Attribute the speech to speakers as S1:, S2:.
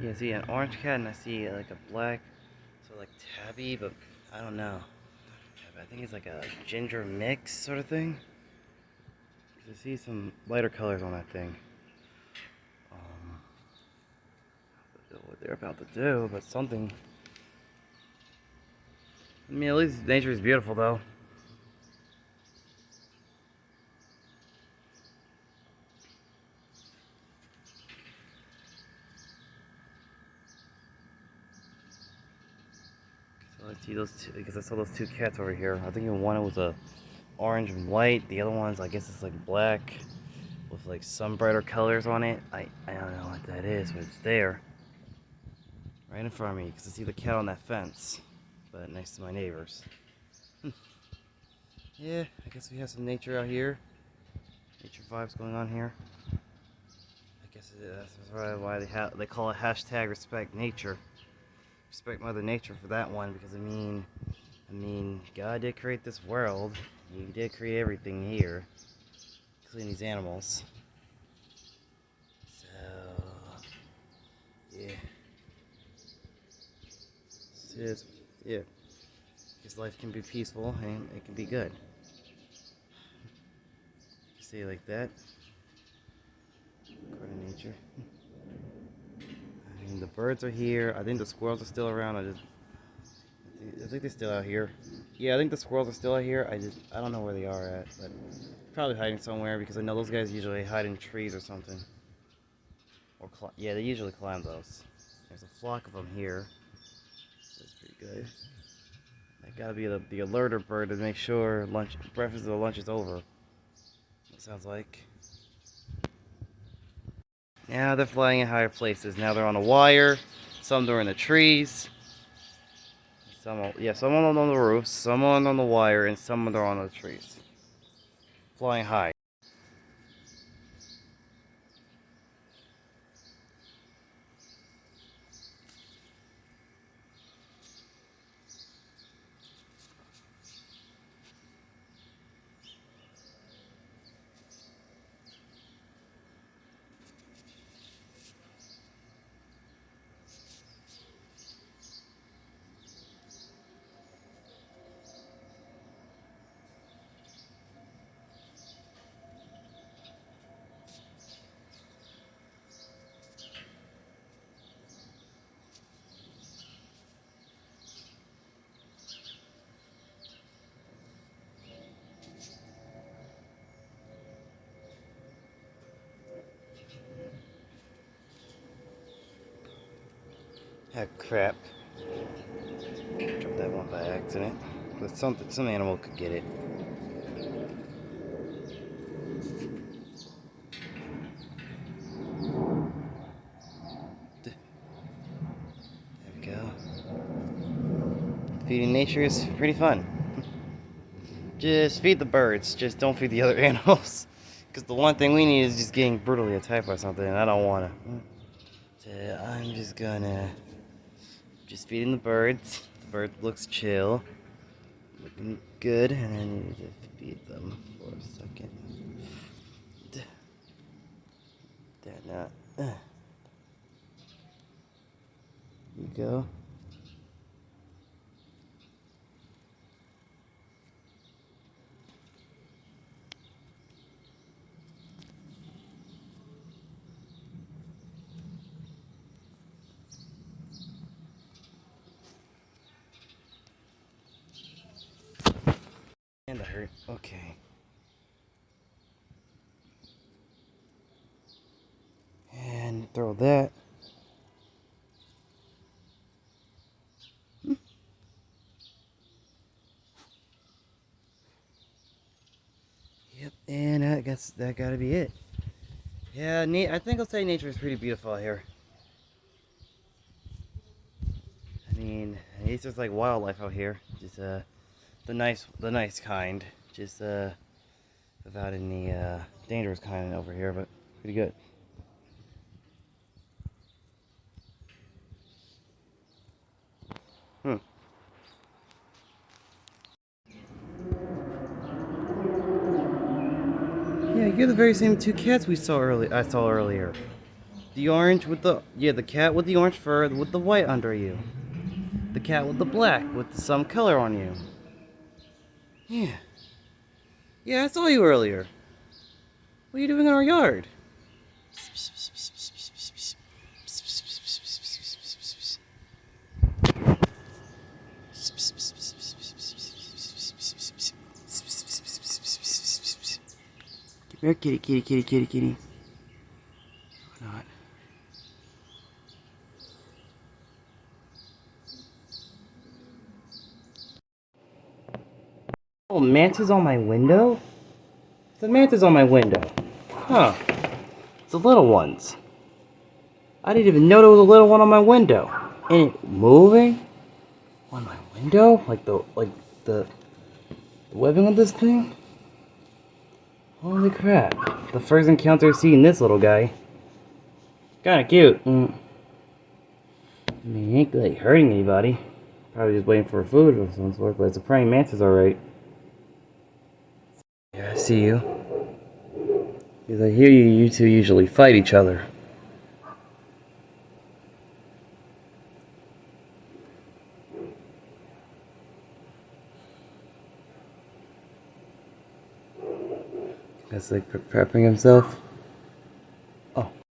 S1: Yeah, I see an orange cat and I see like a black, so like tabby, but I don't know. I think it's like a ginger mix sort of thing. 'Cause I see some lighter colors on that thing. Um, I don't know what they're about to do, but something. I mean, at least nature is beautiful though. So I see those two, because I saw those two cats over here. I think one was a orange and white. The other one's, I guess it's like black with like some brighter colors on it. I don't know what that is, but it's there. Right in front of me, because I see the cat on that fence, but next to my neighbors. Yeah, I guess we have some nature out here. Nature vibes going on here. I guess that's probably why they call it hashtag respect nature. Respect Mother Nature for that one, because I mean, God did create this world. He did create everything here, including these animals. So, yeah. It's, yeah. Because life can be peaceful and it can be good. You see it like that, according to nature. I mean, the birds are here. I think the squirrels are still around. I think they're still out here. Yeah, I think the squirrels are still out here. I don't know where they are at, but probably hiding somewhere because I know those guys usually hide in trees or something. Or yeah, they usually climb those. There's a flock of them here. So that's pretty good. That gotta be the alerter bird to make sure breakfast or lunch is over. It sounds like. Now they're flying in higher places. Now they're on a wire. Some are in the trees. Some on the roofs, some on the wire, and some are on the trees. Flying high. Ah, crap. Dropped that one by accident. But some animal could get it. There we go. Feeding nature is pretty fun. Just feed the birds. Just don't feed the other animals. Because the one thing we need is just getting brutally attacked by something, and I don't want to. So I'm just gonna... Just feeding the birds. The bird looks chill. Looking good, and then you just feed them for a second. They're not. You go. And I hurt. Okay. And throw that. Yep, and I guess that gotta be it. Yeah, I think I'll say nature is pretty beautiful out here. I mean, it's just like wildlife out here. Just the nice kind. Just without any dangerous kind over here, but pretty good. Hmm. Yeah, you're the very same two cats I saw earlier. The orange with the, yeah, the cat with the orange fur with the white under you. The cat with the black with some color on you. Yeah. Yeah, I saw you earlier. What are you doing in our yard? Come here, kitty, kitty, kitty, kitty, kitty. Or not. Oh, mantis on my window? The mantis on my window. Huh. It's the little ones. I didn't even know there was a little one on my window. And it moving on my window? The webbing of this thing? Holy crap. The first encounter seeing this little guy. Kinda cute. I mean, he ain't like hurting anybody. Probably just waiting for food of some sort, but it's a praying mantis, alright. Yeah, I see you. Because I hear you two usually fight each other. That's like prepping himself.